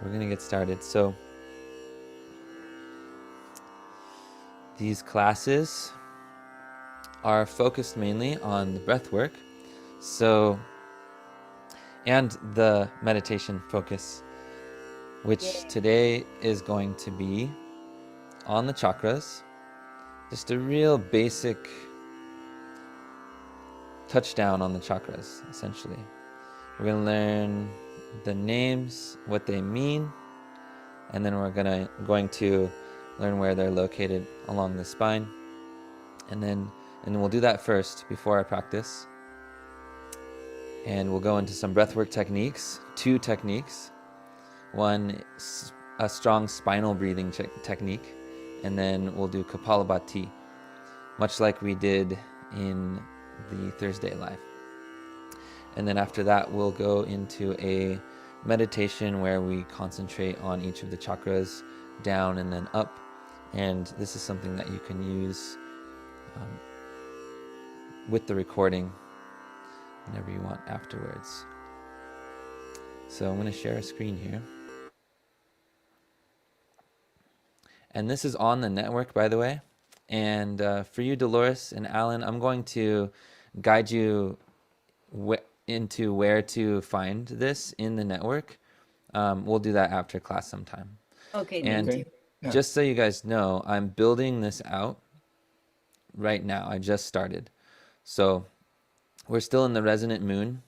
we're going to get started. So these classes are focused mainly on the breath work. So, and the meditation focus, which today is going to be on the chakras. Just a real basic touchdown on the chakras, essentially. We're going to learn the names, what they mean, and then we're going to learn where they're located along the spine. And we'll do that first before our practice. And we'll go into some breathwork techniques, 2 techniques. One, a strong spinal breathing technique, and then we'll do Kapalabhati, much like we did in the Thursday Live. And then after that, we'll go into a meditation where we concentrate on each of the chakras, down and then up. And this is something that you can use with the recording whenever you want afterwards. So I'm going to share a screen here. And this is on the network, by the way. And for you, Dolores and Alan, I'm going to guide you into where to find this in the network. We'll do that after class sometime. Okay, and thank you. Yeah. just so you guys know, I'm building this out right now. I just started. So we're still in the resonant moon.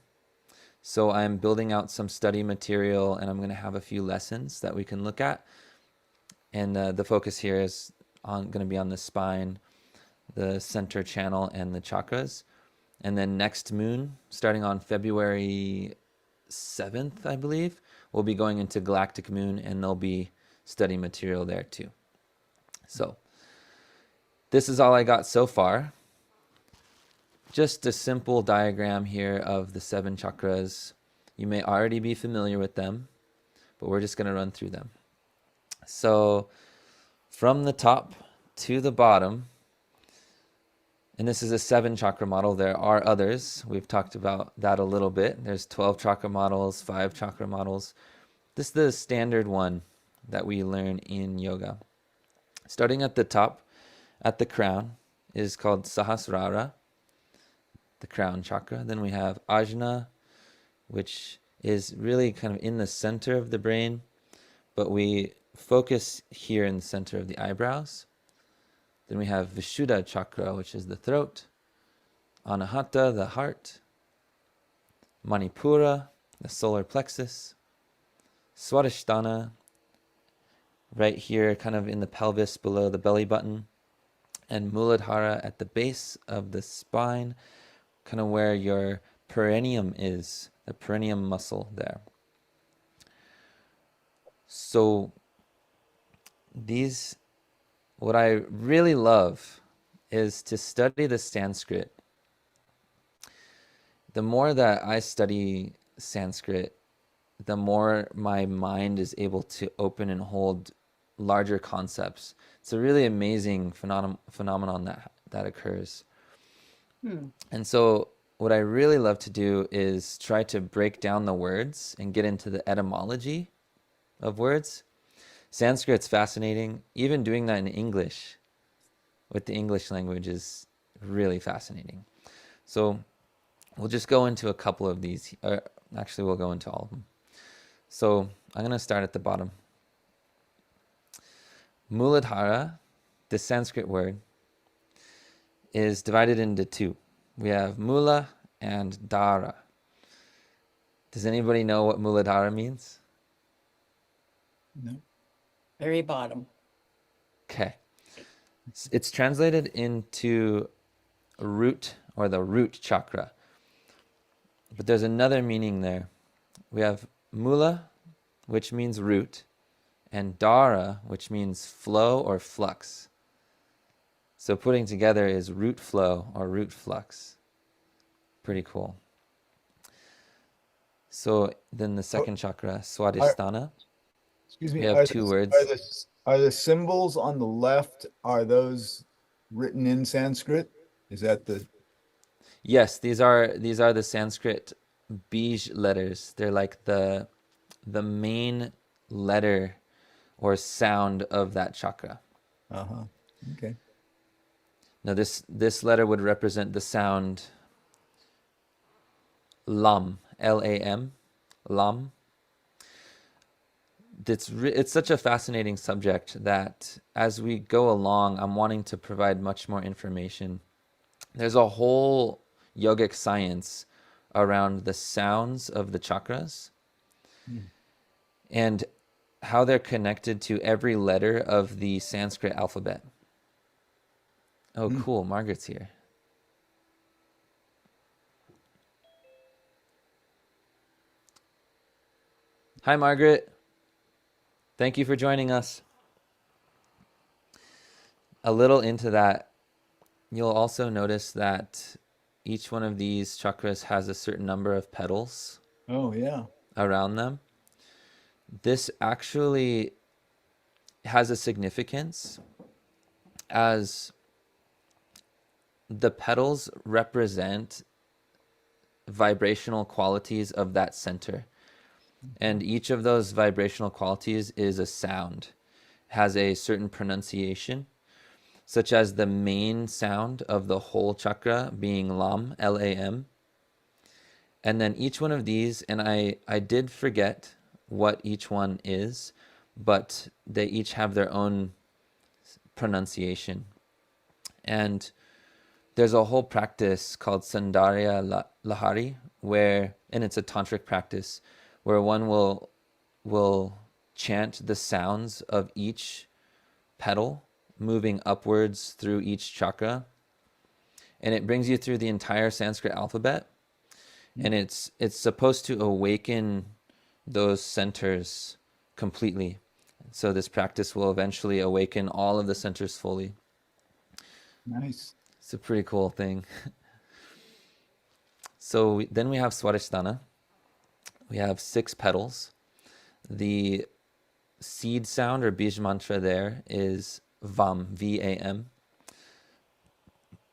So I'm building out some study material, and I'm going to have a few lessons that we can look at. And the focus here is going to be on the spine, the center channel, and the chakras. And then next moon, starting on February 7th, I believe, we'll be going into Galactic moon, and there'll be study material there too. So this is all I got so far. Just a simple diagram here of the 7 chakras. You may already be familiar with them, but we're just going to run through them. So from the top to the bottom, and this is a 7 chakra model. There are others. We've talked about that a little bit. There's 12 chakra models, 5 chakra models. This is the standard one that we learn in yoga. Starting at the top, at the crown, is called Sahasrara, the crown chakra. Then we have Ajna, which is really kind of in the center of the brain, but we focus here in the center of the eyebrows. Then we have Vishuddha chakra, which is the throat. Anahata, the heart. Manipura, the solar plexus. Swadhisthana, right here, kind of in the pelvis below the belly button. And Muladhara at the base of the spine, kind of where your perineum is, the perineum muscle there. So what I really love is to study the Sanskrit. The more that I study Sanskrit, the more my mind is able to open and hold larger concepts. It's a really amazing phenomenon that occurs. And so what I really love to do is try to break down the words and get into the etymology of words. Sanskrit's fascinating. Even doing that in English with the English language is really fascinating. So we'll just go into a couple of these. Actually, we'll go into all of them. So I'm going to start at the bottom. Muladhara, the Sanskrit word, is divided into 2. We have Mula and Dhara. Does anybody know what Muladhara means? No. Very bottom. Okay. It's translated into root or the root chakra. But there's another meaning there. We have Mula, which means root, and Dhara, which means flow or flux. So putting together is root flow or root flux. Pretty cool. So then the second chakra, Swadhisthana. Excuse me. We have 2 words. Are the symbols on the left, are those written in Sanskrit? Is that the... Yes, these are the Sanskrit Bij letters. They're like the main letter or sound of that chakra. Uh-huh. Okay. Now this letter would represent the sound lam, Lam, lam. It's such a fascinating subject that as we go along, I'm wanting to provide much more information. There's a whole yogic science around the sounds of the chakras Mm. and how they're connected to every letter of the Sanskrit alphabet. Oh, Mm. cool. Margaret's here. Hi, Margaret. Thank you for joining us. A little into that, you'll also notice that each one of these chakras has a certain number of petals Oh, yeah. around them. This actually has a significance as the petals represent vibrational qualities of that center. And each of those vibrational qualities is a sound, has a certain pronunciation, such as the main sound of the whole chakra being Lam, Lam. And then each one of these, and I did forget what each one is, but they each have their own pronunciation. And there's a whole practice called Sandarya Lahari, where, and it's a tantric practice, where one will chant the sounds of each petal moving upwards through each chakra, and it brings you through the entire Sanskrit alphabet, and it's supposed to awaken those centers completely. So this practice will eventually awaken all of the centers fully. Nice. It's a pretty cool thing. So then we have Swadhisthana. We have 6 petals. The seed sound or bij mantra there is Vam, V-A-M.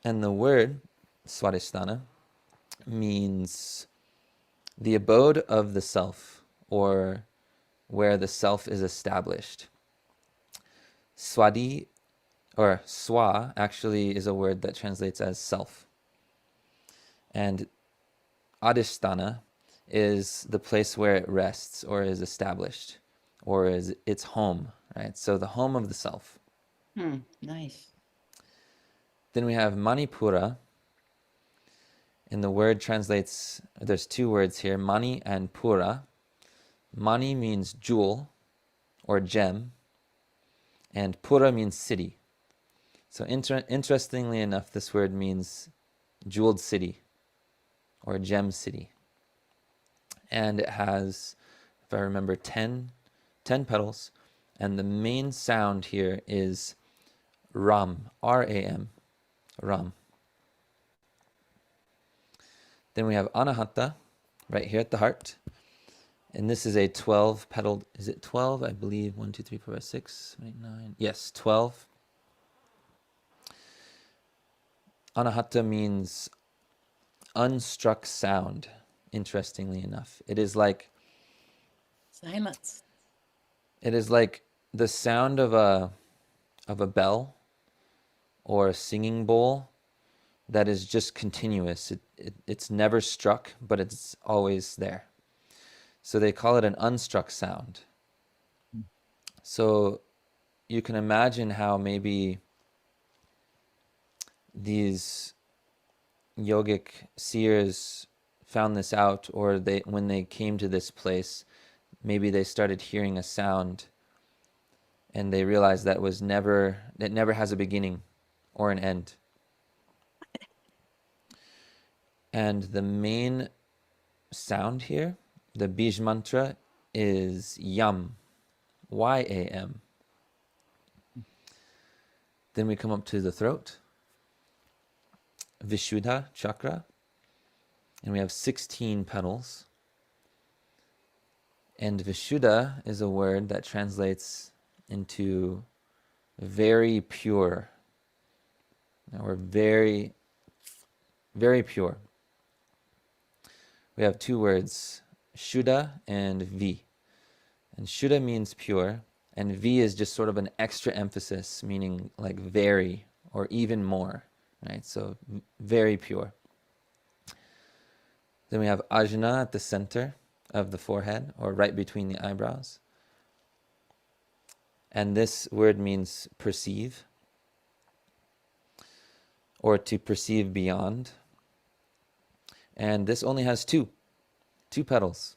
And the word Swadhisthana means the abode of the self, or where the self is established. Swadi, or swa, actually is a word that translates as self. And adhisthana is the place where it rests or is established or is its home, right? So the home of the self. Nice. Then we have Manipura, and the word translates, there's 2 words here, Mani and Pura. Mani means jewel or gem, and Pura means city. So interestingly enough, this word means jeweled city or gem city. And it has, if I remember, 10 petals, and the main sound here is Ram, R-A-M, Ram. Then we have Anahata, right here at the heart. And this is a 12 petaled, is it 12? I believe 1, 2, 3, 4, 5, 6, 8, 9. Yes, 12. Anahata means unstruck sound, interestingly enough. It is like Silence. The sound of a bell or a singing bowl that is just continuous. It's never struck, but it's always there. So they call it an unstruck sound. So you can imagine how maybe these yogic seers found this out, or when they came to this place, maybe they started hearing a sound and they realized that it never has a beginning or an end. And the main sound here, the bij mantra, is Yam, Y-A-M. Then we come up to the throat, Vishuddha chakra, and we have 16 petals. And Vishuddha is a word that translates into very pure, or very, very pure. We have 2 words, Shuddha and Vi. And Shuddha means pure, and V is just sort of an extra emphasis, meaning like very or even more, right? So very pure. Then we have Ajna at the center of the forehead, or right between the eyebrows. And this word means perceive, or to perceive beyond. And this only has two petals.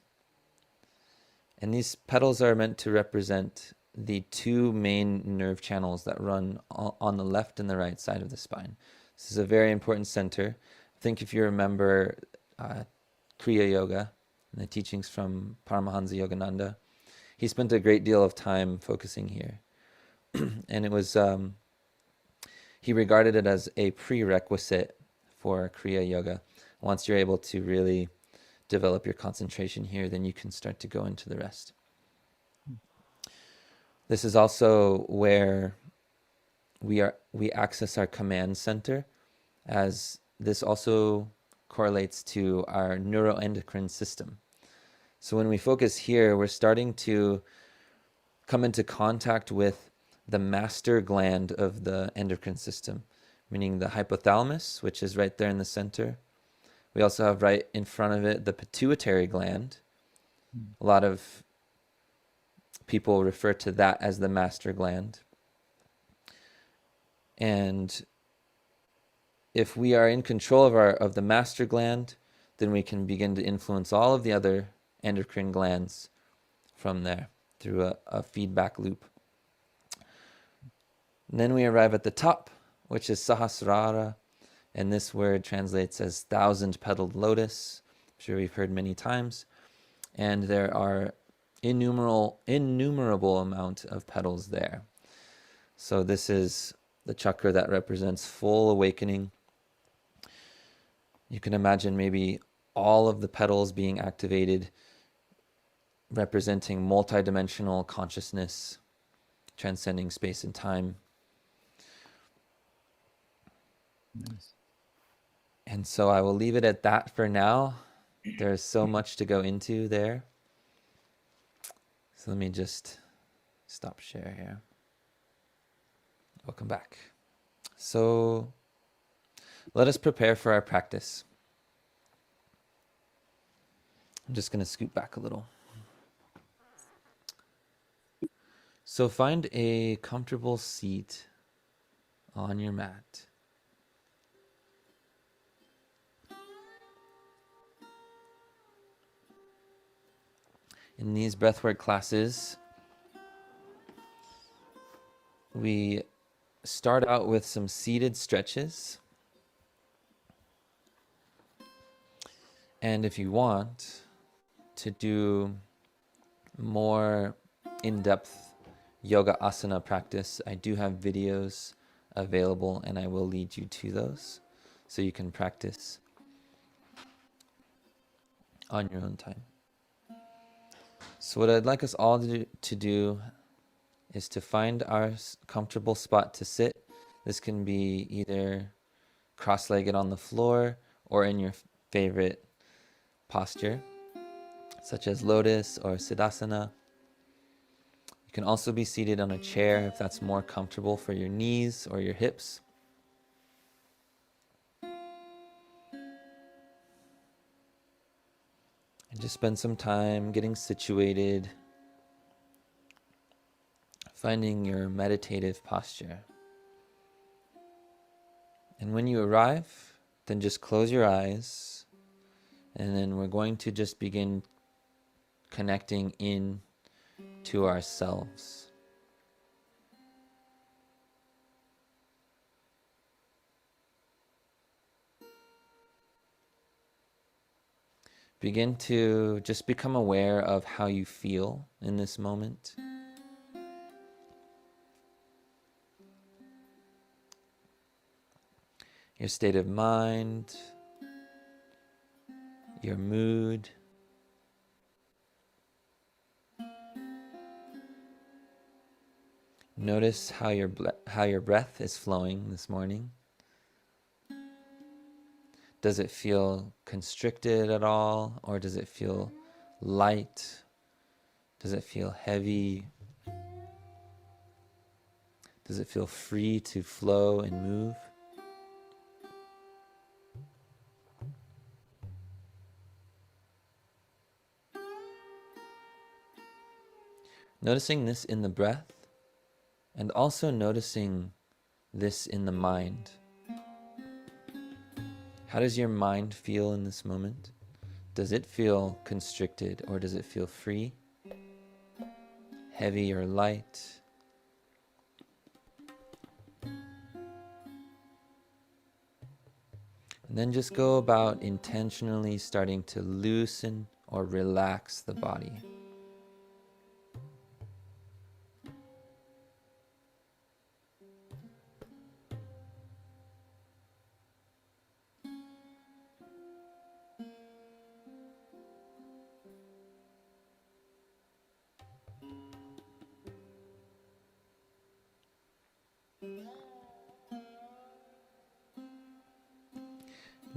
And these petals are meant to represent the two main nerve channels that run on the left and the right side of the spine. This is a very important center. I think if you remember Kriya Yoga and the teachings from Paramahansa Yogananda, he spent a great deal of time focusing here. And it was, he regarded it as a prerequisite for Kriya Yoga. Once you're able to really develop your concentration here, then you can start to go into the rest. This is also where we access our command center, as this also correlates to our neuroendocrine system. So when we focus here, we're starting to come into contact with the master gland of the endocrine system, meaning the hypothalamus, which is right there in the center. We also have right in front of it the pituitary gland. A lot of people refer to that as the master gland. And if we are in control of the master gland, then we can begin to influence all of the other endocrine glands from there through a feedback loop. And then we arrive at the top, which is Sahasrara, and this word translates as thousand-petaled lotus. I'm sure we've heard many times. And there are innumerable amount of petals there. So this is the chakra that represents full awakening. You can imagine maybe all of the petals being activated, representing multidimensional consciousness, transcending space and time. Nice. And so I will leave it at that for now. There's so much to go into there. So let me just stop share here. Welcome back. So let us prepare for our practice. I'm just going to scoot back a little. So find a comfortable seat on your mat. In these breathwork classes, we start out with some seated stretches. And if you want to do more in-depth yoga asana practice, I do have videos available and I will lead you to those so you can practice on your own time. So what I'd like us all to do is to find our comfortable spot to sit. This can be either cross-legged on the floor or in your favorite posture, such as lotus or siddhasana. You can also be seated on a chair if that's more comfortable for your knees or your hips. And just spend some time getting situated, finding your meditative posture. And when you arrive, then just close your eyes, and then we're going to just begin connecting in to ourselves. Begin to just become aware of how you feel in this moment. Your state of mind, your mood. Notice how your breath is flowing this morning. Does it feel constricted at all, or does it feel light, Does it feel heavy? Does it feel free to flow and move? Noticing this in the breath, and also noticing this in the mind. How does your mind feel in this moment? Does it feel constricted, or does it feel free? Heavy or light? And then just go about intentionally starting to loosen or relax the body.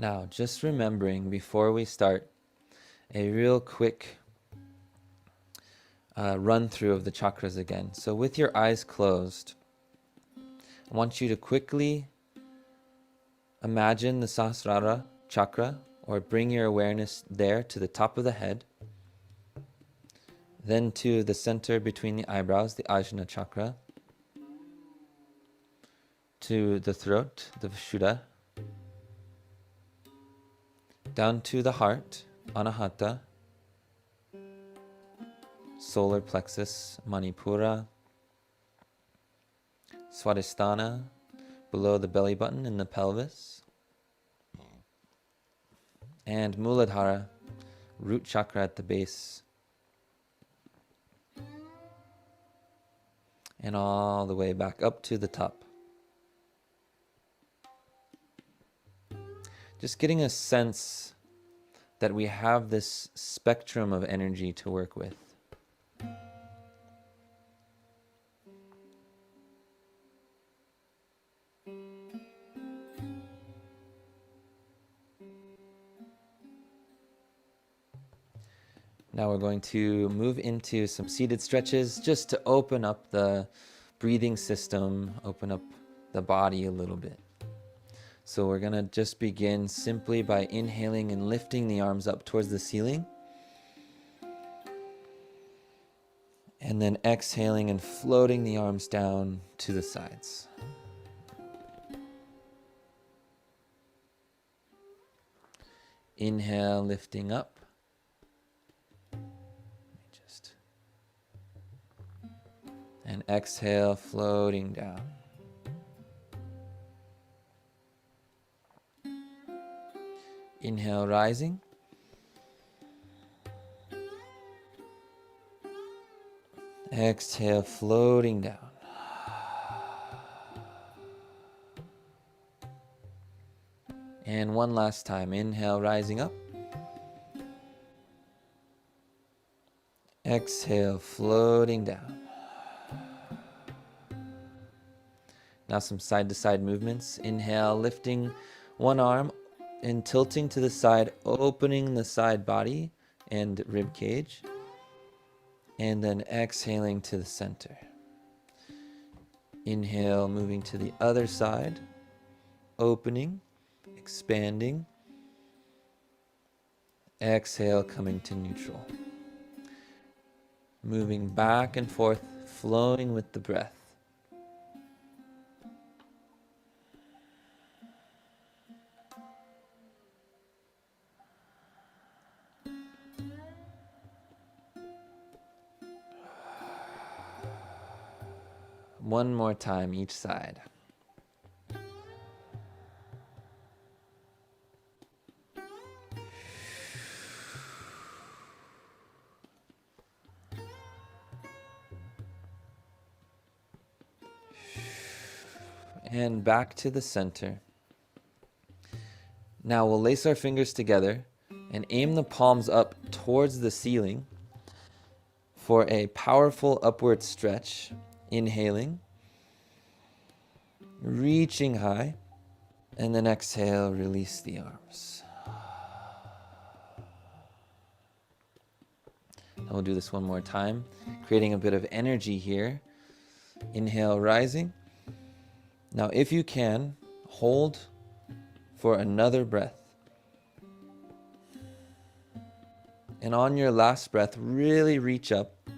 Now, just remembering before we start, a real quick run through of the chakras again. So with your eyes closed, I want you to quickly imagine the Sahasrara chakra, or bring your awareness there to the top of the head, then to the center between the eyebrows, the Ajna chakra, to the throat, the Vishuddha, down to the heart, Anahata, solar plexus, Manipura, Swadhisthana, below the belly button in the pelvis, and Muladhara, root chakra at the base, and all the way back up to the top. Just getting a sense that we have this spectrum of energy to work with. Now we're going to move into some seated stretches just to open up the breathing system, open up the body a little bit. So we're going to just begin simply by inhaling and lifting the arms up towards the ceiling. And then exhaling and floating the arms down to the sides. Inhale, lifting up. And exhale, floating down. Inhale, rising. Exhale, floating down. And one last time. Inhale, rising up. Exhale, floating down. Now some side-to-side movements. Inhale, lifting one arm and tilting to the side, opening the side body and rib cage. And then exhaling to the center. Inhale, moving to the other side, opening, expanding. Exhale, coming to neutral. Moving back and forth, flowing with the breath. One more time each side. And back to the center. Now we'll lace our fingers together and aim the palms up towards the ceiling for a powerful upward stretch. Inhaling, reaching high, and then exhale, release the arms. And we'll do this one more time, creating a bit of energy here. Inhale, rising. Now, if you can, hold for another breath. And on your last breath, really reach up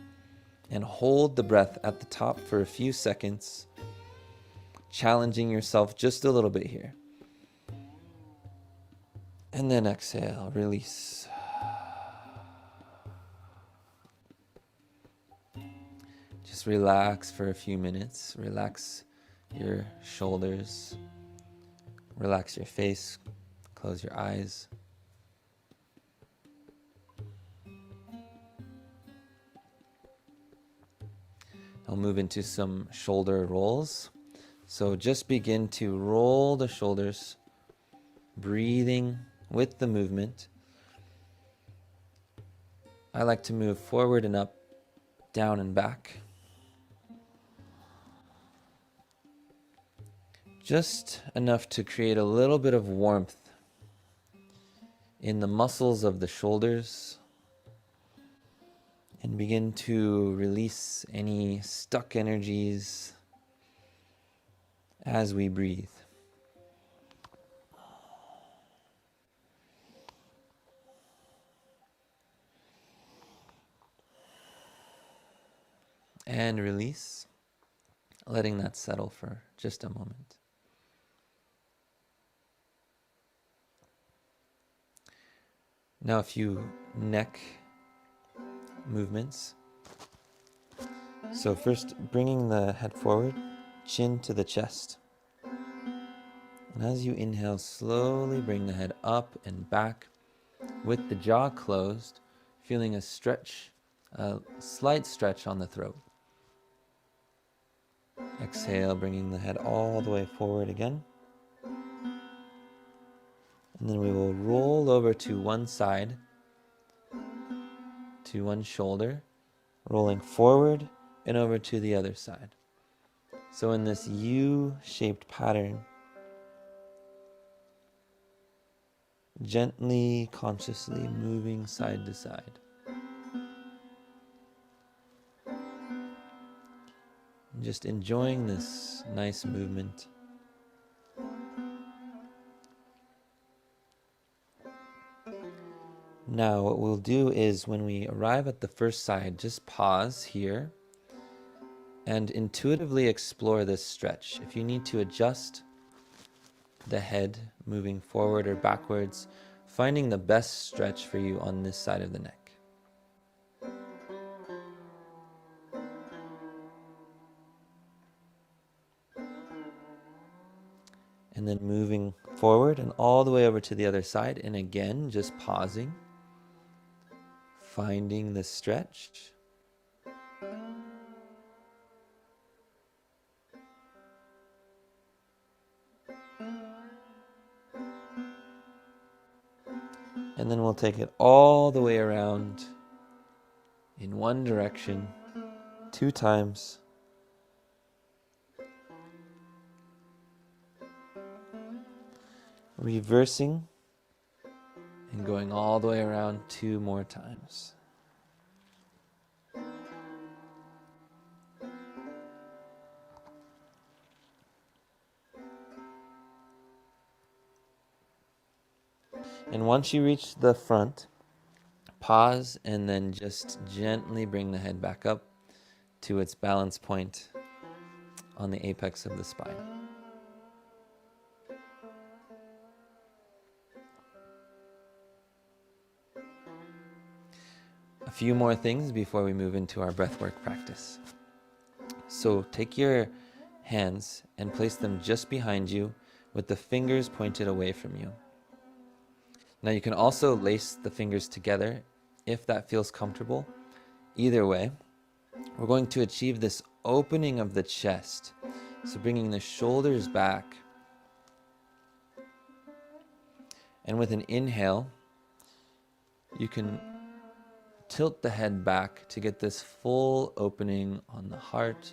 and hold the breath at the top for a few seconds, challenging yourself just a little bit here. And then exhale, release. Just relax for a few minutes. Relax your shoulders. Relax your face. Close your eyes. I'll move into some shoulder rolls. So just begin to roll the shoulders, breathing with the movement. I like to move forward and up, down and back. Just enough to create a little bit of warmth in the muscles of the shoulders, and begin to release any stuck energies as we breathe. And release, letting that settle for just a moment. Now a few neck movements. So first, bringing the head forward, chin to the chest. And as you inhale, slowly bring the head up and back with the jaw closed, feeling a stretch, a slight stretch on the throat. Exhale, bringing the head all the way forward again. And then we will roll over to one side, to one shoulder, rolling forward and over to the other side. So in this U-shaped pattern, gently, consciously moving side to side. Just enjoying this nice movement. Now what we'll do is when we arrive at the first side, just pause here and intuitively explore this stretch. If you need to adjust the head moving forward or backwards, finding the best stretch for you on this side of the neck. And then moving forward and all the way over to the other side. And again, just pausing, finding the stretch. And then we'll take it all the way around in one direction, 2 times. Reversing and going all the way around 2 more times. And once you reach the front, pause and then just gently bring the head back up to its balance point on the apex of the spine. A few more things before we move into our breathwork practice. So take your hands and place them just behind you with the fingers pointed away from you. Now you can also lace the fingers together if that feels comfortable. Either way, we're going to achieve this opening of the chest. So bringing the shoulders back. And with an inhale, you can tilt the head back to get this full opening on the heart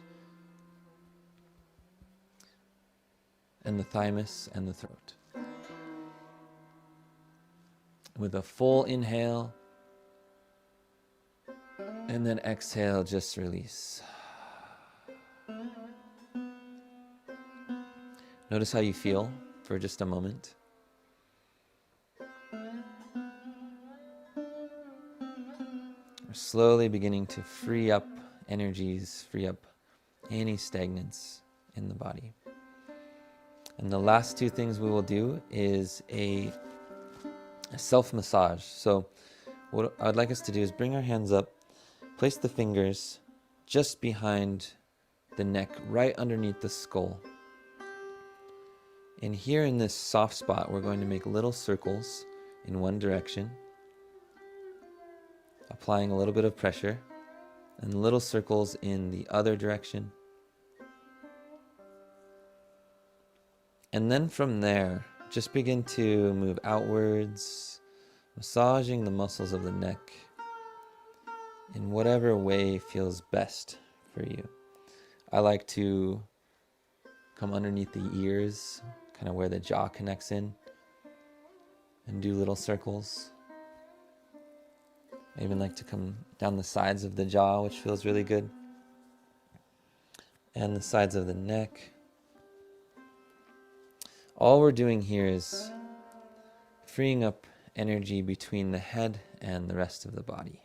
and the thymus and the throat. With a full inhale And then exhale, just release. Notice how you feel for just a moment. We're slowly beginning to free up energies, free up any stagnance in the body. And the last two things we will do is a self-massage. So what I'd like us to do is bring our hands up, place the fingers just behind the neck, right underneath the skull. And here in this soft spot, we're going to make little circles in one direction, applying a little bit of pressure, and little circles in the other direction. And then from there, just begin to move outwards, massaging the muscles of the neck in whatever way feels best for you. I like to come underneath the ears, kind of where the jaw connects in, and do little circles. I even like to come down the sides of the jaw, which feels really good, and the sides of the neck. All we're doing here is freeing up energy between the head and the rest of the body.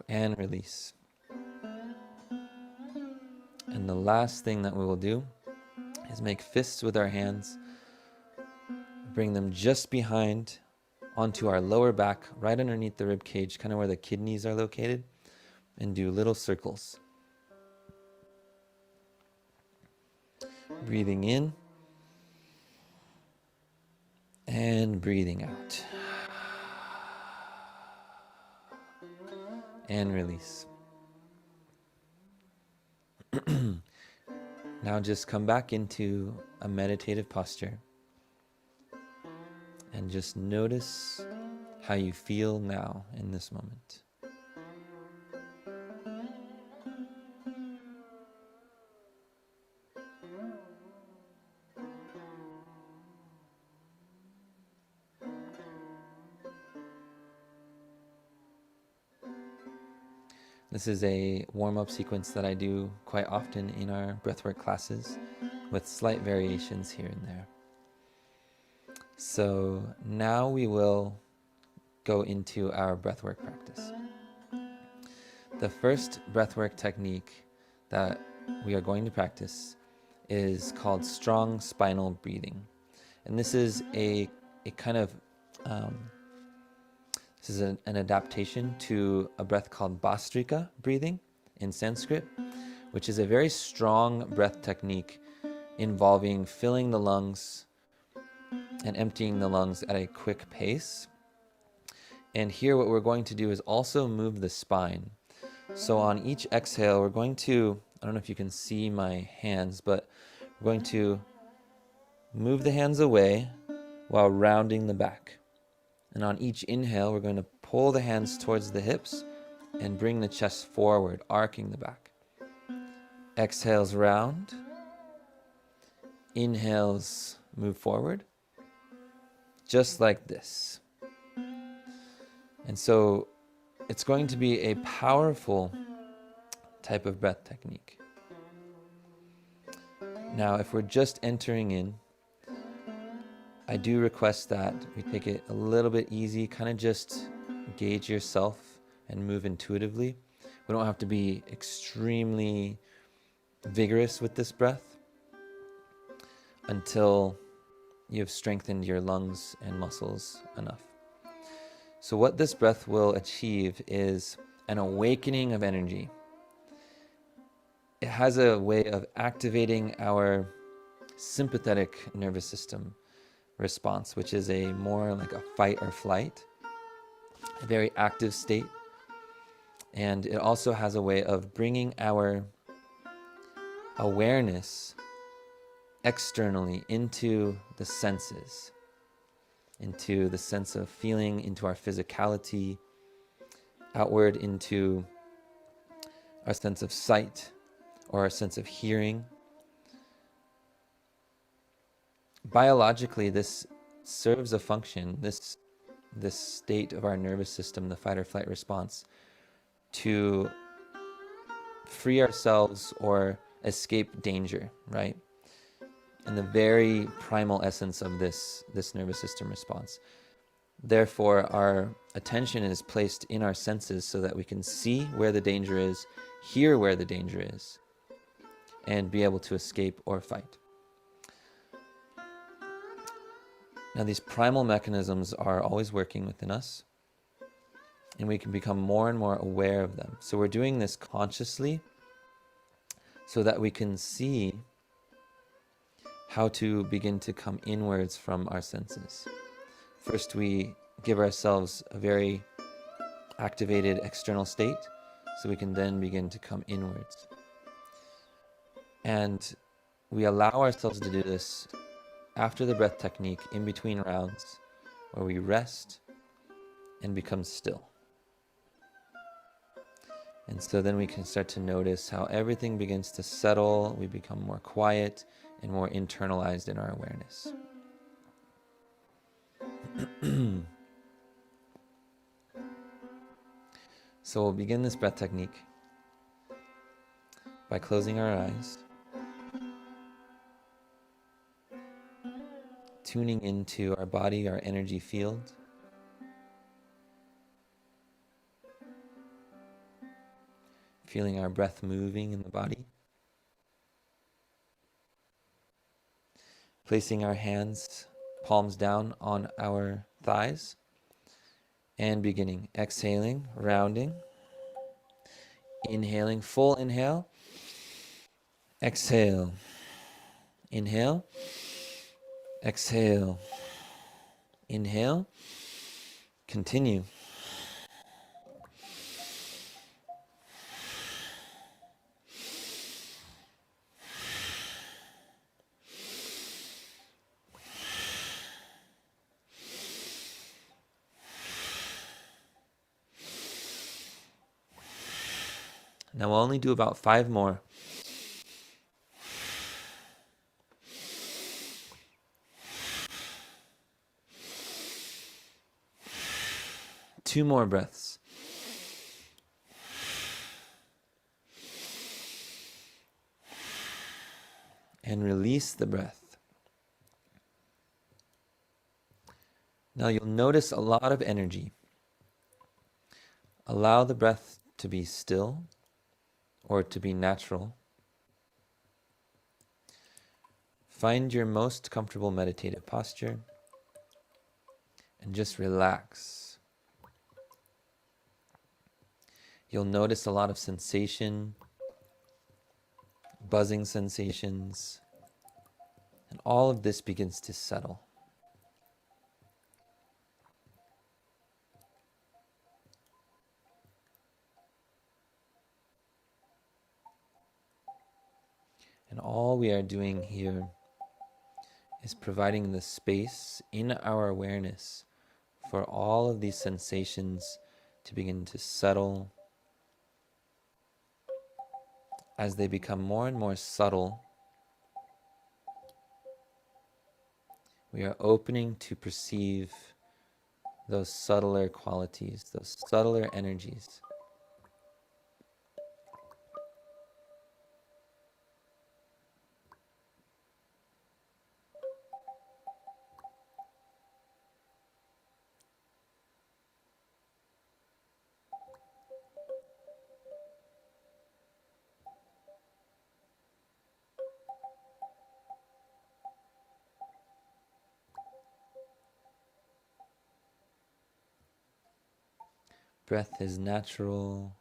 And release. And the last thing that we will do is make fists with our hands, bring them just behind onto our lower back, right underneath the rib cage, kind of where the kidneys are located, and do little circles. Breathing in and breathing out. And release. Now just come back into a meditative posture and just notice how you feel now in this moment. This is a warm-up sequence that I do quite often in our breathwork classes, with slight variations here and there. So now we will go into our breathwork practice. The first breathwork technique that we are going to practice is called strong spinal breathing. And this is a kind of this is an adaptation to a breath called Bhastrika breathing in Sanskrit, which is a very strong breath technique involving filling the lungs and emptying the lungs at a quick pace. And here what we're going to do is also move the spine. So on each exhale, we're going to, I don't know if you can see my hands, but we're going to move the hands away while rounding the back. And on each inhale, we're going to pull the hands towards the hips and bring the chest forward, arcing the back. Exhales round. Inhales move forward. Just like this. And so it's going to be a powerful type of breath technique. Now, if we're just entering in, I do request that we take it a little bit easy, kind of just gauge yourself and move intuitively. We don't have to be extremely vigorous with this breath until you've strengthened your lungs and muscles enough. So what this breath will achieve is an awakening of energy. It has a way of activating our sympathetic nervous system response, which is a more like a fight or flight, a very active state. And it also has a way of bringing our awareness externally into the senses, into the sense of feeling, into our physicality, outward into our sense of sight or our sense of hearing. biologically, this serves a function, this state of our nervous system, the fight or flight response, to free ourselves or escape danger, right? In the very primal essence of this nervous system response. Therefore, our attention is placed in our senses so that we can see where the danger is, hear where the danger is, and be able to escape or fight. Now, these primal mechanisms are always working within us, and we can become more and more aware of them. So we're doing this consciously so that we can see how to begin to come inwards from our senses. First, we give ourselves a very activated external state so we can then begin to come inwards. And we allow ourselves to do this after the breath technique, in between rounds, where we rest and become still. And so then we can start to notice how everything begins to settle, we become more quiet and more internalized in our awareness. So we'll begin this breath technique by closing our eyes, tuning into our body, our energy field, feeling our breath moving in the body, placing our hands, palms down on our thighs, and beginning. Exhaling, rounding, inhaling, full inhale, exhale, inhale, exhale, inhale, continue. Now we'll only do about 5 more. Two more breaths. And release the breath. Now you'll notice a lot of energy. Allow the breath to be still or to be natural. Find your most comfortable meditative posture and just relax. You'll notice a lot of sensation, buzzing sensations, and all of this begins to settle. And all we are doing here is providing the space in our awareness for all of these sensations to begin to settle. As they become more and more subtle, we are opening to perceive those subtler qualities, those subtler energies. Breath is natural,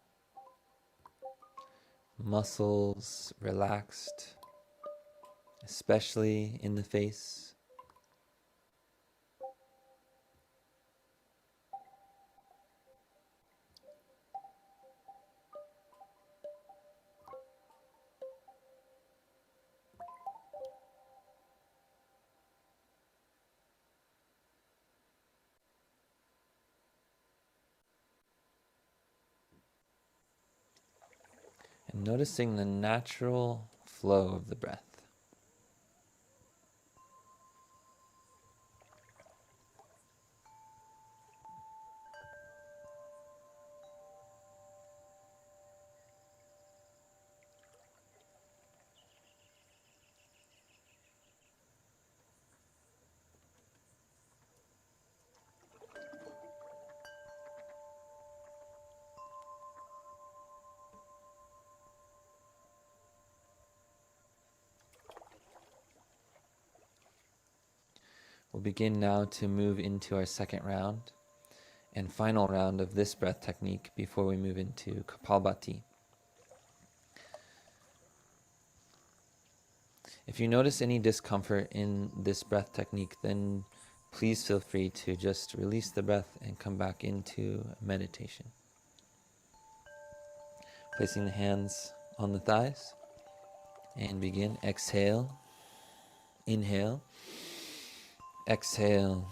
muscles relaxed, especially in the face. And noticing the natural flow of the breath. We'll begin now to move into our second round and final round of this breath technique before we move into Kapalbhati. If you notice any discomfort in this breath technique, then please feel free to just release the breath and come back into meditation. Placing the hands on the thighs and begin. Exhale, inhale, exhale,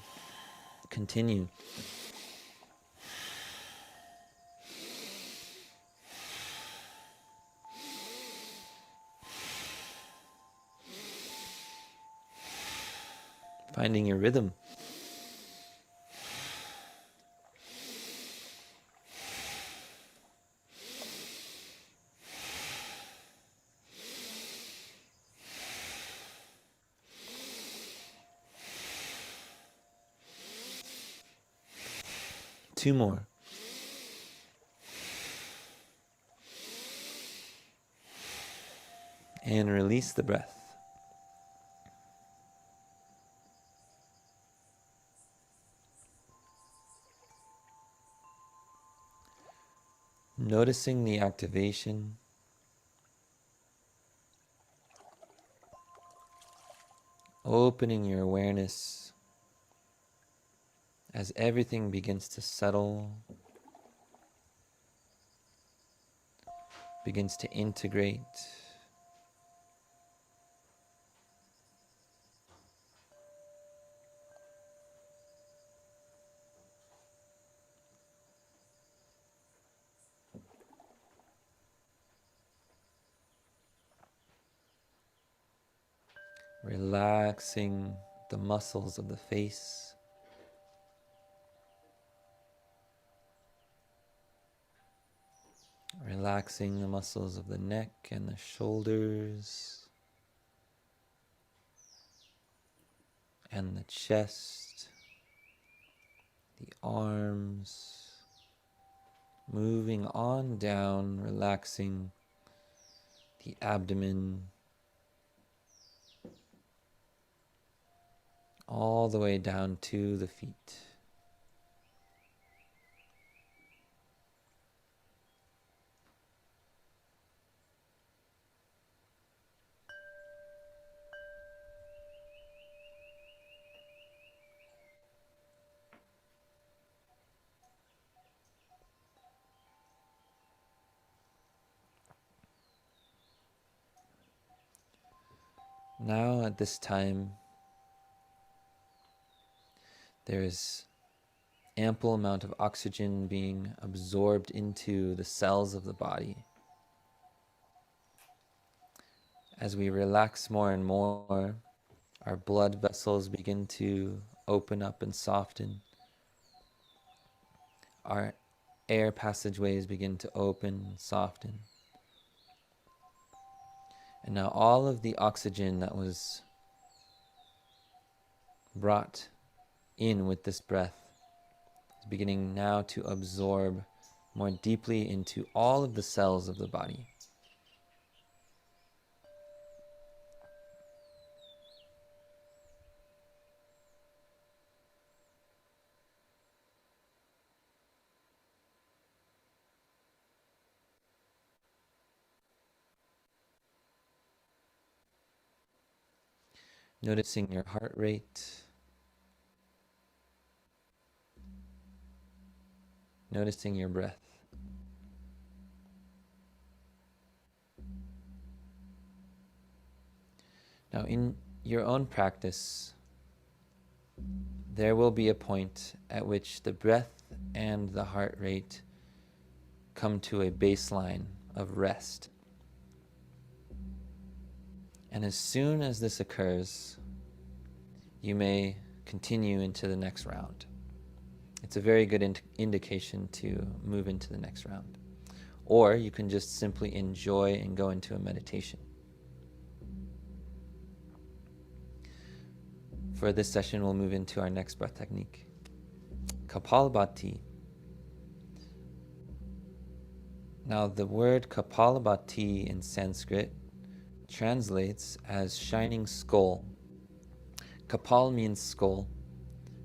continue. Finding your rhythm. Two more. And release the breath. Noticing the activation, opening your awareness as everything begins to settle, begins to integrate. Relaxing the muscles of the face. Relaxing the muscles of the neck and the shoulders and the chest, the arms, moving on down, relaxing the abdomen, all the way down to the feet. Now at this time, there is ample amount of oxygen being absorbed into the cells of the body. As we relax more and more, our blood vessels begin to open up and soften. Our air passageways begin to open and soften. And now all of the oxygen that was brought in with this breath is beginning now to absorb more deeply into all of the cells of the body. Noticing your heart rate. Noticing your breath. Now, in your own practice, there will be a point at which the breath and the heart rate come to a baseline of rest. And as soon as this occurs, you may continue into the next round. It's a very good indication to move into the next round. Or you can just simply enjoy and go into a meditation. For this session, we'll move into our next breath technique, Kapalbhati. Now, the word Kapalbhati in Sanskrit translates as shining skull. Kapal means skull,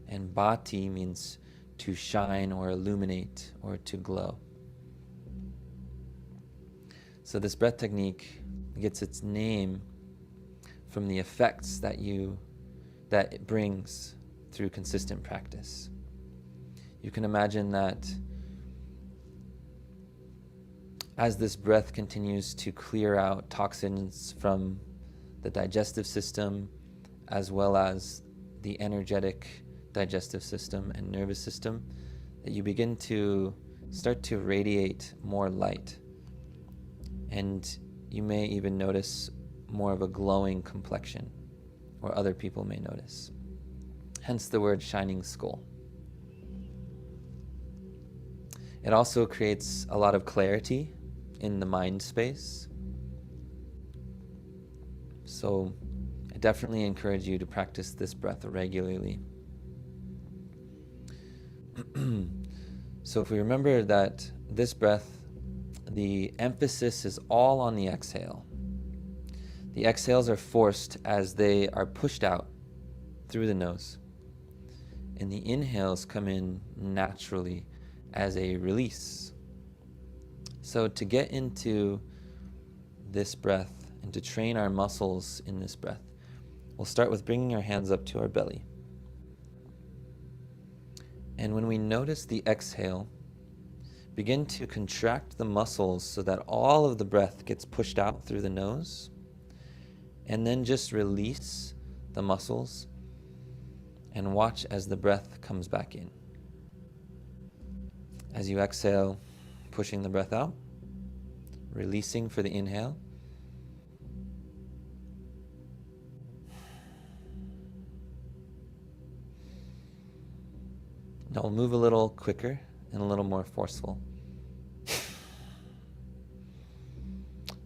and bhati means to shine or illuminate or to glow. So this breath technique gets its name from the effects that it brings through consistent practice. You can imagine that as this breath continues to clear out toxins from the digestive system, as well as the energetic digestive system and nervous system, that you begin to start to radiate more light. And you may even notice more of a glowing complexion, or other people may notice. Hence the word shining skull. It also creates a lot of clarity in the mind space. So I definitely encourage you to practice this breath regularly. So if we remember that this breath, the emphasis is all on the exhale. The exhales are forced as they are pushed out through the nose. And the inhales come in naturally as a release. So to get into this breath and to train our muscles in this breath, we'll start with bringing our hands up to our belly. And when we notice the exhale, begin to contract the muscles so that all of the breath gets pushed out through the nose. And then just release the muscles and watch as the breath comes back in. As you exhale, pushing the breath out, releasing for the inhale. Now we'll move a little quicker and a little more forceful.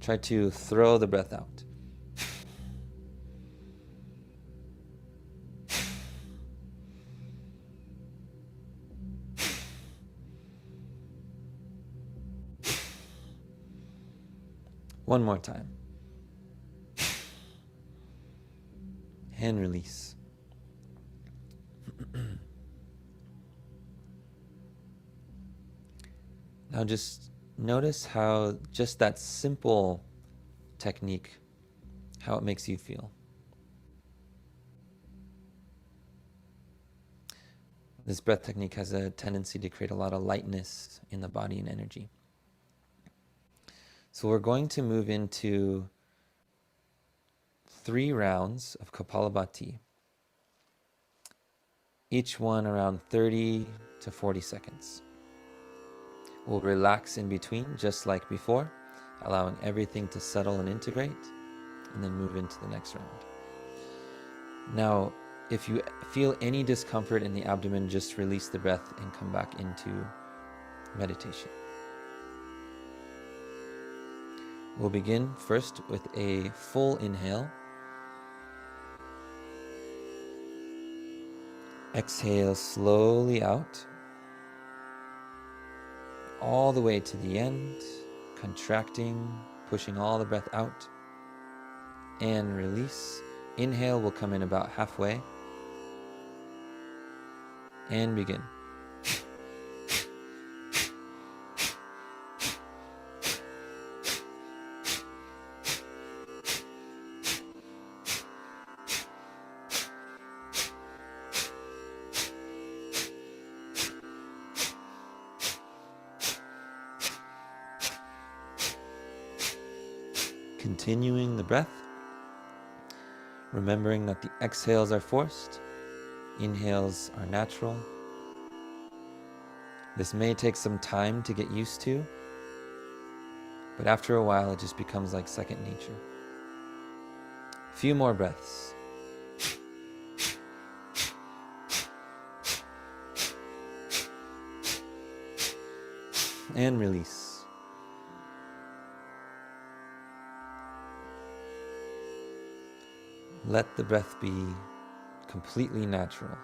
Try to throw the breath out. One more time. And release. Now just notice how just that simple technique, how it makes you feel. This breath technique has a tendency to create a lot of lightness in the body and energy. So we're going to move into 3 rounds of Kapalabhati, each one around 30 to 40 seconds. We'll relax in between, just like before, allowing everything to settle and integrate, and then move into the next round. Now, if you feel any discomfort in the abdomen, just release the breath and come back into meditation. We'll begin first with a full inhale. Exhale slowly out, all the way to the end, contracting, pushing all the breath out, and release. Inhale will come in about halfway, and begin. Continuing the breath, remembering that the exhales are forced, inhales are natural. This may take some time to get used to, but after a while it just becomes like second nature. A few more breaths. And release. Let the breath be completely natural.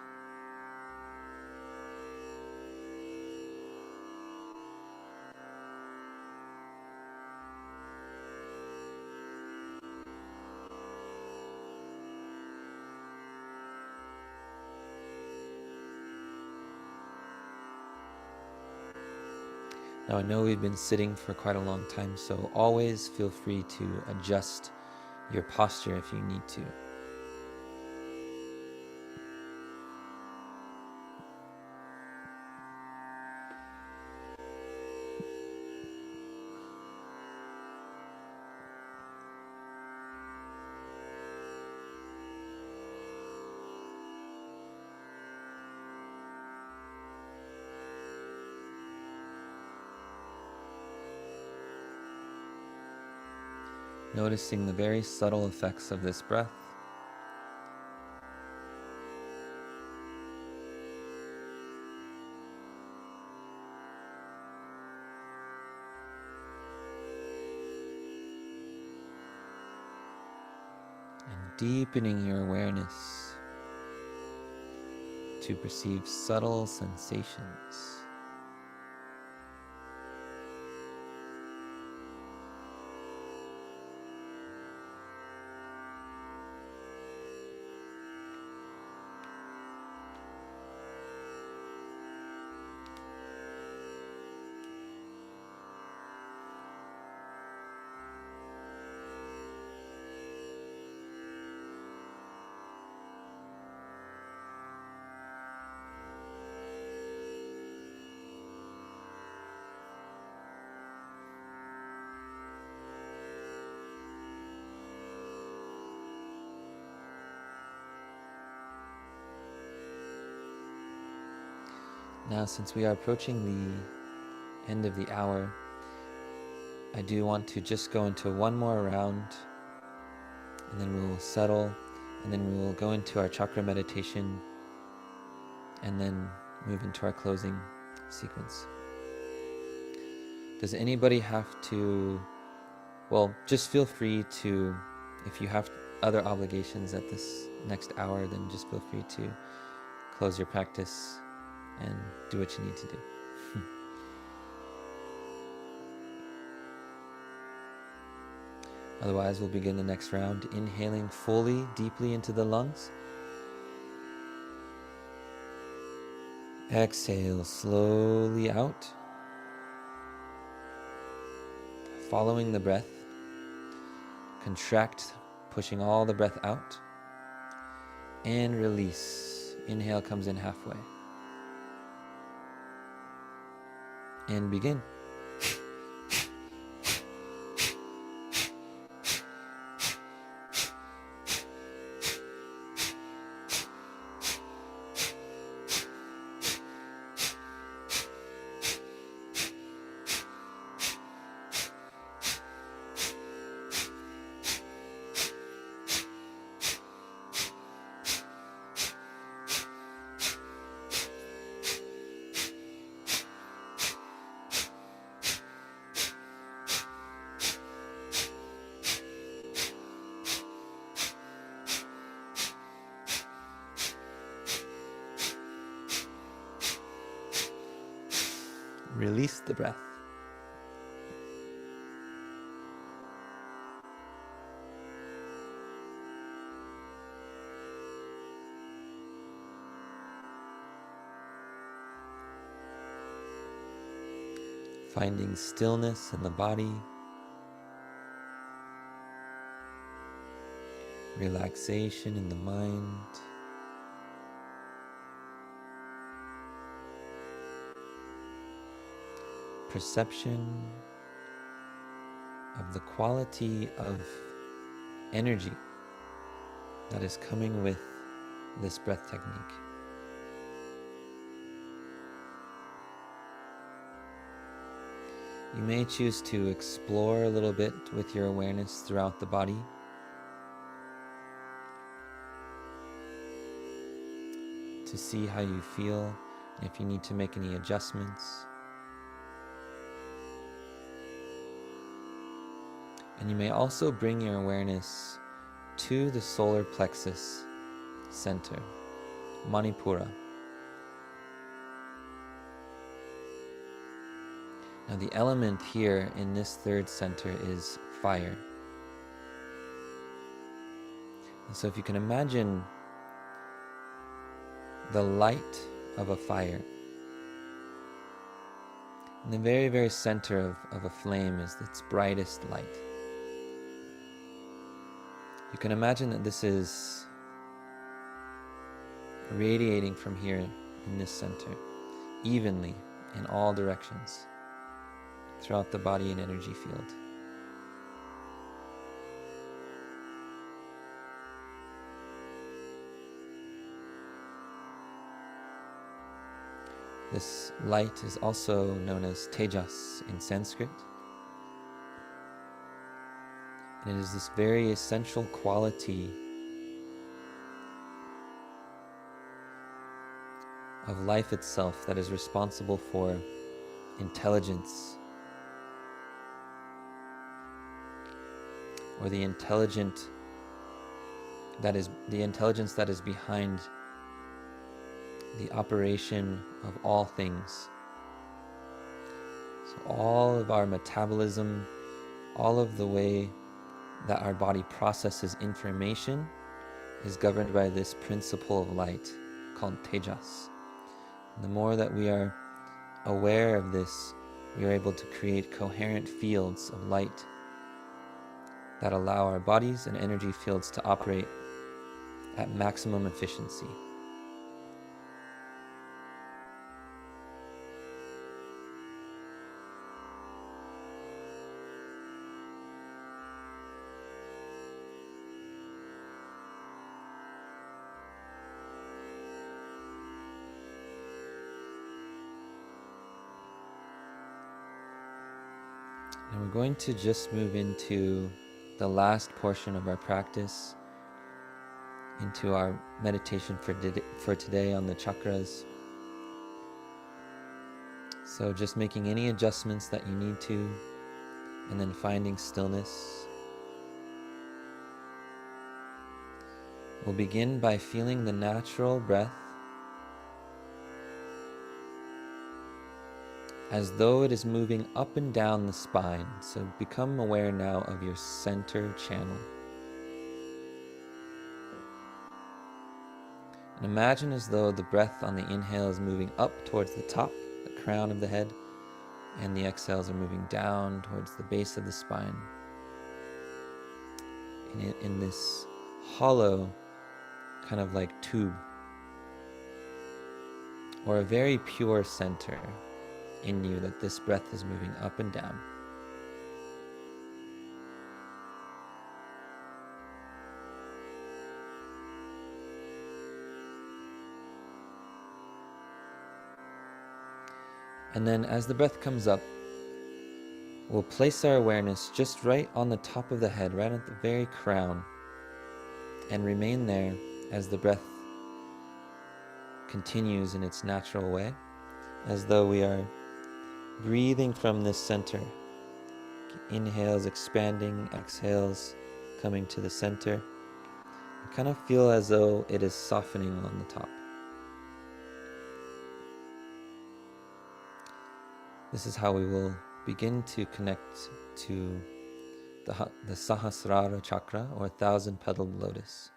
Now I know we've been sitting for quite a long time, so always feel free to adjust your posture if you need to. Noticing the very subtle effects of this breath. And deepening your awareness to perceive subtle sensations. Now, since we are approaching the end of the hour, I do want to just go into one more round, and then we will settle, and then we will go into our chakra meditation, and then move into our closing sequence. Does anybody have to, well, just feel free to, if you have other obligations at this next hour, then just feel free to close your practice and do what you need to do. Otherwise, we'll begin the next round, inhaling fully, deeply into the lungs. Exhale slowly out. Following the breath. Contract, pushing all the breath out. And release. Inhale comes in halfway. And begin. Release the breath. Finding stillness in the body, relaxation in the mind. Perception of the quality of energy that is coming with this breath technique. You may choose to explore a little bit with your awareness throughout the body. To see how you feel, if you need to make any adjustments. And you may also bring your awareness to the solar plexus center, Manipura. Now the element here in this third center is fire. And so if you can imagine the light of a fire In the very, very center of a flame is its brightest light. You can imagine that this is radiating from here in this center, evenly in all directions, throughout the body and energy field. This light is also known as Tejas in Sanskrit. And it is this very essential quality of life itself that is responsible for intelligence, or the intelligence that is behind the operation of all things. So all of our metabolism, all of the way that our body processes information is governed by this principle of light called Tejas. And the more that we are aware of this, we are able to create coherent fields of light that allow our bodies and energy fields to operate at maximum efficiency. And we're going to just move into the last portion of our practice, into our meditation for today on the chakras. So just making any adjustments that you need to, and then finding stillness. We'll begin by feeling the natural breath as though it is moving up and down the spine. So become aware now of your center channel. And imagine as though the breath on the inhale is moving up towards the top, the crown of the head, and the exhales are moving down towards the base of the spine. In this hollow, kind of like tube, or a very pure center in you, that this breath is moving up and down. And then as the breath comes up, we'll place our awareness just right on the top of the head, right at the very crown, and remain there as the breath continues in its natural way, as though we are breathing from this center. Inhales expanding, exhales coming to the center. You kind of feel as though it is softening on the top. This is how we will begin to connect to the Sahasrara chakra, or 1,000-petaled lotus.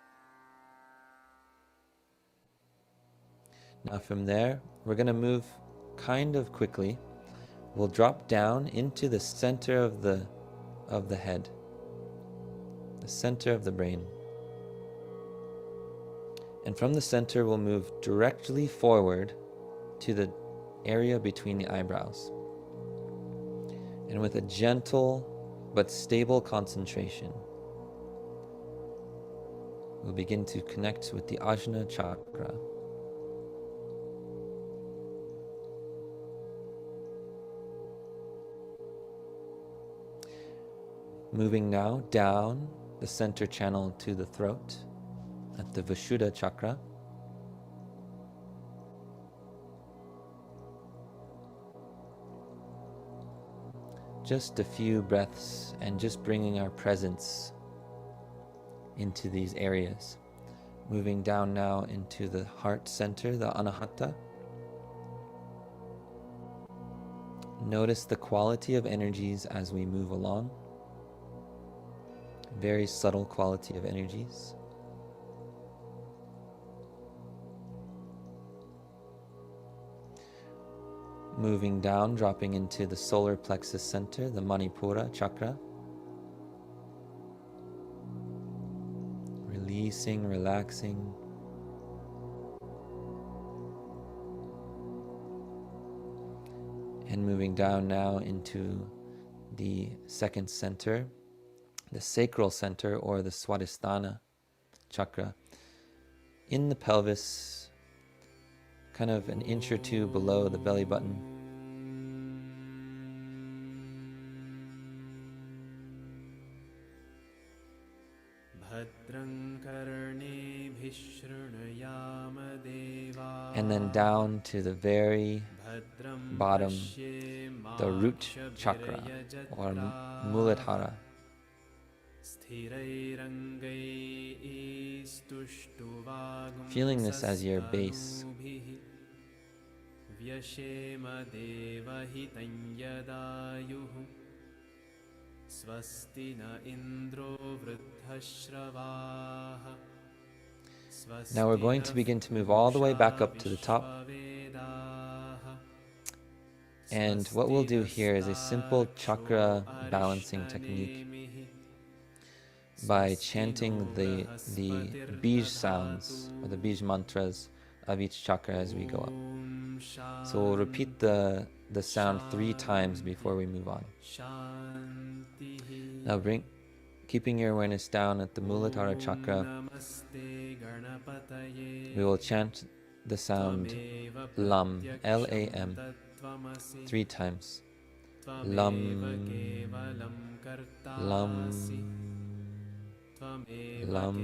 Now from there, we're going to move kind of quickly. We'll drop down into the center of the head, the center of the brain. And from the center, we'll move directly forward to the area between the eyebrows. And with a gentle but stable concentration, we'll begin to connect with the Ajna chakra. Moving now down the center channel to the throat at the Vishuddha chakra. Just a few breaths and just bringing our presence into these areas. Moving down now into the heart center, the Anahata. Notice the quality of energies as we move along. Very subtle quality of energies. Moving down, dropping into the solar plexus center, the Manipura chakra. Releasing, relaxing. And moving down now into the second center, the sacral center or the Swadhisthana chakra. In the pelvis, kind of an inch or two below the belly button. And then down to the very bottom, the root chakra or Muladhara. Feeling this as your base. Now we're going to begin to move all the way back up to the top. And what we'll do here is a simple chakra balancing technique by chanting the bij sounds or the bij mantras of each chakra as we go up. So we'll repeat the sound 3 times before we move on. Now keeping your awareness down at the Muladhara chakra, we will chant the sound Lam, L-A-M, 3 times. Lam, Lam, Lam.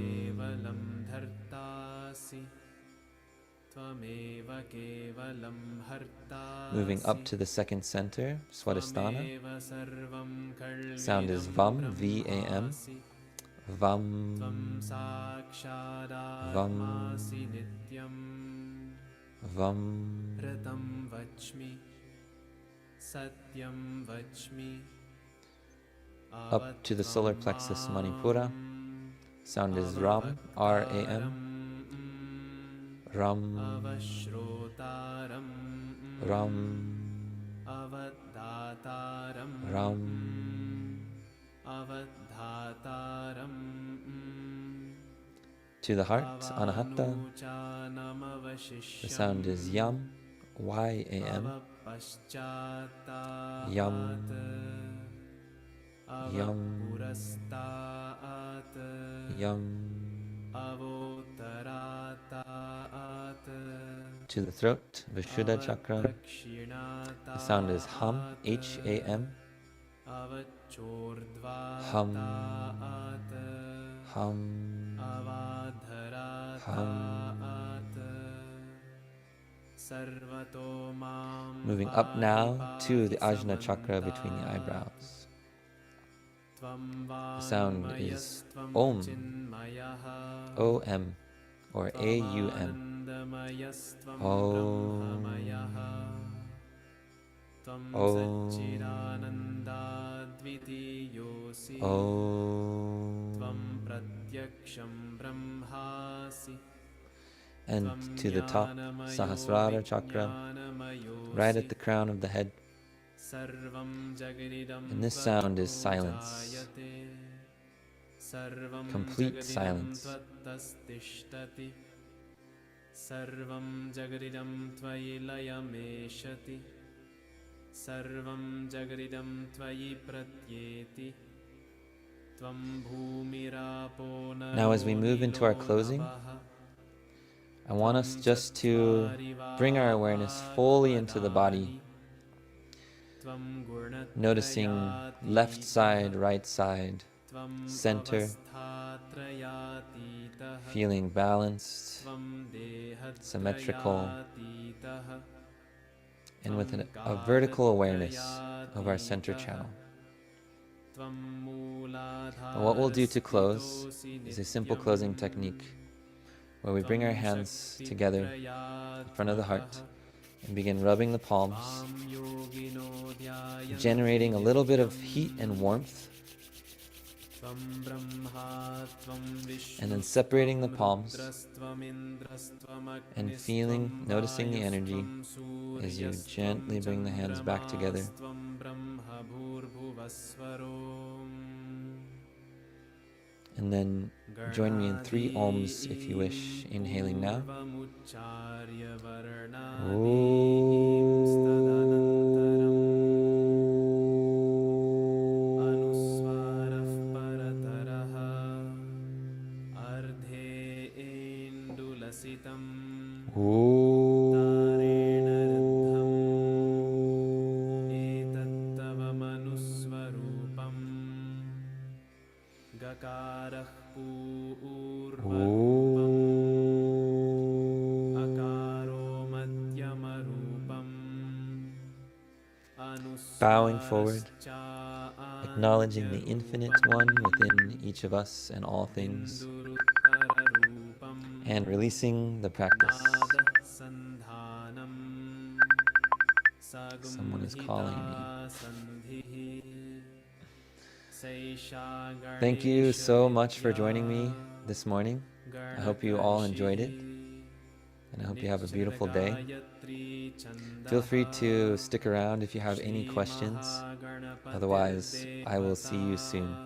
Moving up to the second center, Swadhisthana. Sound is Vam, V-A-M. Vam, Vam, Vam. Up to the solar plexus, Manipura. Sound is Ram, R-A-M. Ram, Ram, Ram. To the heart, Anahata. The sound is Yam, Y-A-M. Yam, Yam, Yam. To the throat, Vishuddha chakra. The sound is Hum, H-A-M. Hum, Hum, Hum. Moving up now to the Ajna chakra between the eyebrows. The sound is Om, O-M, or A-U-M. Om, Om, Om. And to the top, Sahasrara chakra, right at the crown of the head. And this sound is silence, complete silence. Sarvam Jagaridam Tvayi Layameshati Sarvam Jagaridam Tvayi Pratyeti Tvam Bhumirapo. Now as we move into our closing, I want us just to bring our awareness fully into the body, noticing left side, right side, center, feeling balanced, symmetrical, and with a vertical awareness of our center channel. And what we'll do to close is a simple closing technique where we bring our hands together in front of the heart and begin rubbing the palms, generating a little bit of heat and warmth, and then separating the palms and noticing the energy as you gently bring the hands back together. And then join me in 3 ohms if you wish, inhaling now. Bowing forward, acknowledging the infinite one within each of us and all things, and releasing the practice. Someone is calling me. Thank you so much for joining me this morning. I hope you all enjoyed it, and I hope you have a beautiful day. Feel free to stick around if you have any questions. Otherwise, I will see you soon.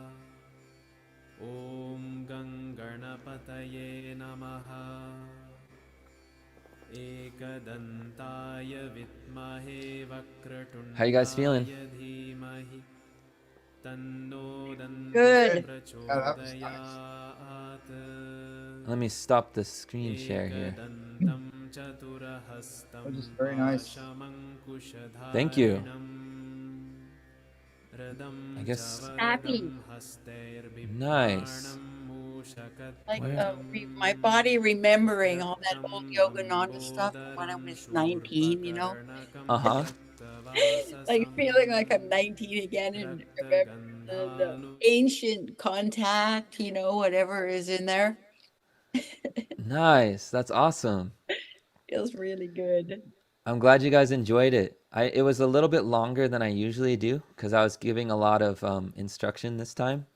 How you guys feeling? Good. Yeah, that was nice. Let me stop the screen share here. That was very nice. Thank you. I guess Happy. nice. Like Where? my body remembering all that old Yogananda stuff from when I was 19, Uh-huh. like feeling like I'm 19 again and remember the ancient contact, whatever is in there. Nice. That's awesome. Feels really good. I'm glad you guys enjoyed it. It was a little bit longer than I usually do because I was giving a lot of instruction this time.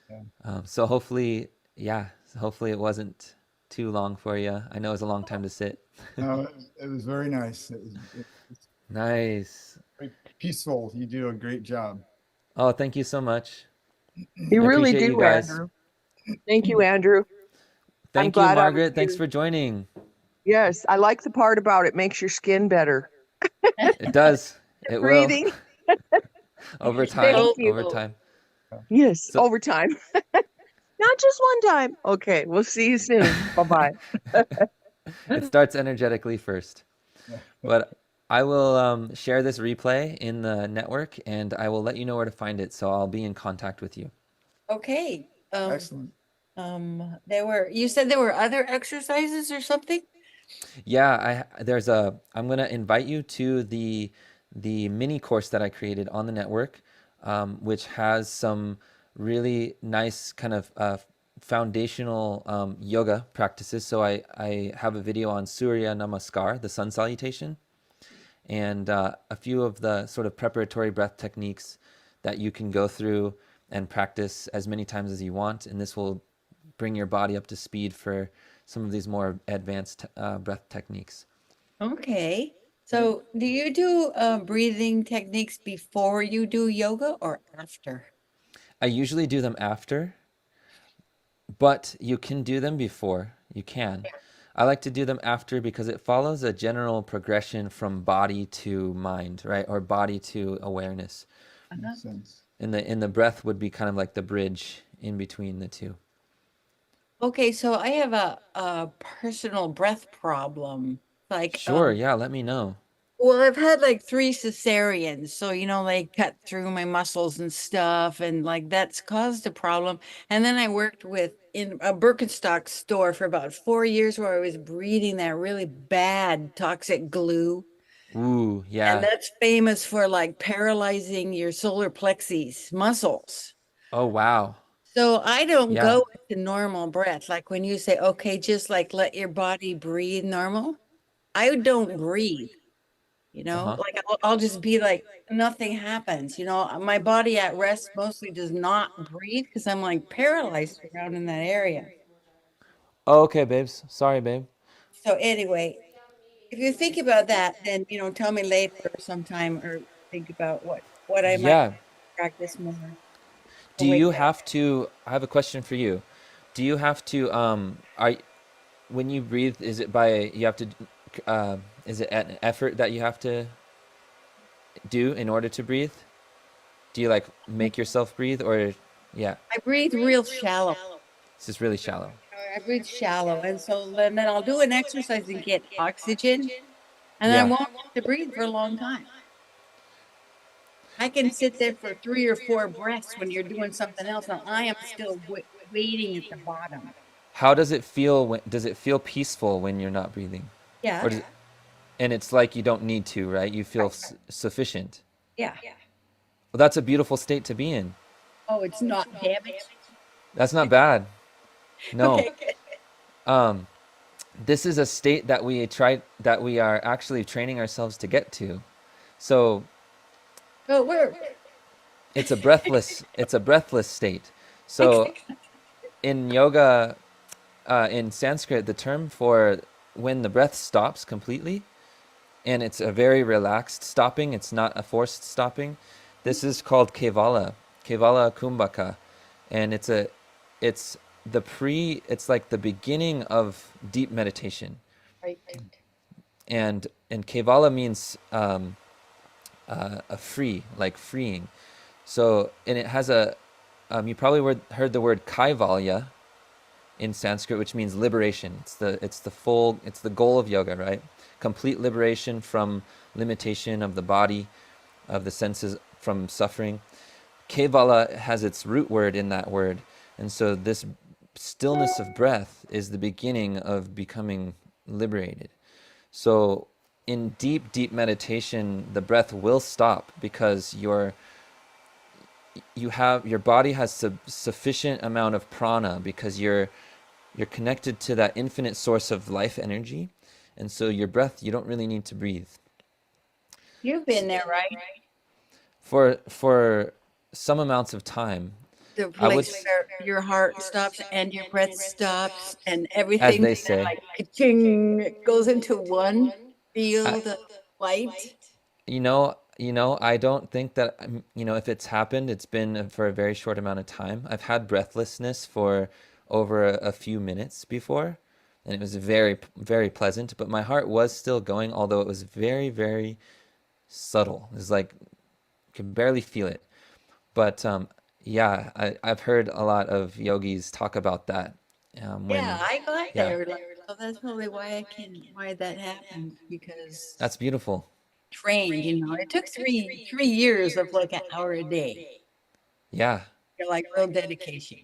Yeah. So hopefully it wasn't too long for you. I know it was a long time to sit. No, it was very nice. It's Nice. very peaceful. You do a great job. Oh, thank you so much. You I really appreciate you do, guys. Andrew. Thank you, Andrew. I'm Thank you, glad I was Margaret. Thanks here. for joining. Yes, I like the part about it makes your skin better. It does. It will. Breathing. Over Thank time. you. Over time. Yes, So over time. Not just one time. Okay, we'll see you soon. Bye-bye. it starts energetically first. Yeah. But I will share this replay in the network and I will let you know where to find it. So I'll be in contact with you. Okay. Excellent. You said there were other exercises or something? Yeah, I'm gonna invite you to the mini course that I created on the network, which has some really nice kind of foundational yoga practices. So I have a video on Surya Namaskar, the sun salutation, and a few of the sort of preparatory breath techniques that you can go through and practice as many times as you want. And this will bring your body up to speed for some of these more advanced breath techniques. Okay. So do you do breathing techniques before you do yoga or after? I usually do them after, but you can do them before. You can. I like to do them after because it follows a general progression from body to mind, right? Or body to awareness. Makes sense. And the breath would be kind of like the bridge in between the two. Okay, so I have a personal breath problem. Like, Sure, yeah, let me know. well, I've had like 3 cesareans, so they cut through my muscles and stuff, and like that's caused a problem. And then I worked in a Birkenstock store for about 4 years where I was breathing that really bad toxic glue. Ooh, And yeah. that's famous for like paralyzing your solar plexus muscles. Oh, wow. So I don't Yeah. go with the normal breath. Like when you say, okay, just like let your body breathe normal, I don't breathe. Uh-huh. Like I'll just be like, nothing happens. My body at rest mostly does not breathe because I'm like paralyzed around in that area. Oh, okay, babes. Sorry, babe. So anyway, if you think about that, then, tell me later or sometime, or think about what I might Yeah. practice more. Do you have to, I have a question for you. Do you have to, when you breathe, is it by, you have to, is it an effort that you have to do in order to breathe? Do you like make yourself breathe or, yeah, I breathe real shallow. it's just really shallow. I breathe shallow. And so then I'll do an exercise and get oxygen, and then I Yeah. won't have to breathe for a long time. I can sit there for 3 or 4 breaths when you're doing something else, and I am still waiting at the bottom. How does it feel when, does it feel peaceful when you're not breathing? Yeah. Or does it, and it's like you don't need to, right? You feel sufficient. Yeah. Well, that's a beautiful state to be in. Oh, it's not damaged. That's not bad. No. Okay. This is a state that we are actually training ourselves to get to. So Oh, we're it's a breathless state. So in yoga, in Sanskrit, the term for when the breath stops completely, and it's a very relaxed stopping, it's not a forced stopping. This is called kevala kumbhaka, and it's like the beginning of deep meditation. right. And kevala means a free, like freeing. So, and it has a you probably heard the word kaivalya in Sanskrit, which means liberation. It's the goal of yoga, right? Complete liberation from limitation of the body, of the senses, from suffering. Kevala has its root word in that word, and so this stillness of breath is the beginning of becoming liberated. So in deep, deep meditation, the breath will stop because your body has sufficient amount of prana, because you're connected to that infinite source of life energy, and so your breath, you don't really need to breathe. You've been there, right? For some amounts of time, The I would, place where your heart stops and your breath stops and as everything they say. like ka-ching, it goes into one field of light. I don't think that, if it's happened, it's been for a very short amount of time. I've had breathlessness for over a few minutes before, and it was very, very pleasant, but my heart was still going, although it was very, very subtle. It was like, you can barely feel it. But yeah, I've heard a lot of yogis talk about that. Yeah, I got yeah, there. So that's probably why that happened, because that's beautiful. trained, it took 3 years of like an hour a day. Yeah, Like real dedication.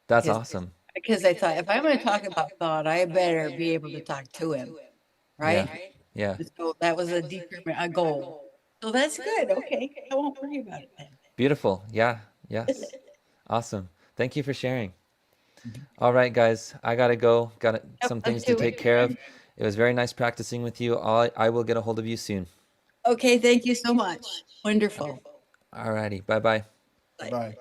that's Because awesome. because I thought, if I'm going to talk about thought, I better be able to talk to him, Yeah, right? yeah. So that was a goal. So that's good. Okay, I won't worry about it then. Beautiful. Yeah, yes. Awesome. Thank you for sharing. Mhm. All right, guys, I gotta go. Got some Up things to to take it. care of. It was very nice practicing with you. I will get a hold of you soon. Okay, thank you so much. Wonderful. All righty. Bye bye. Bye. Bye.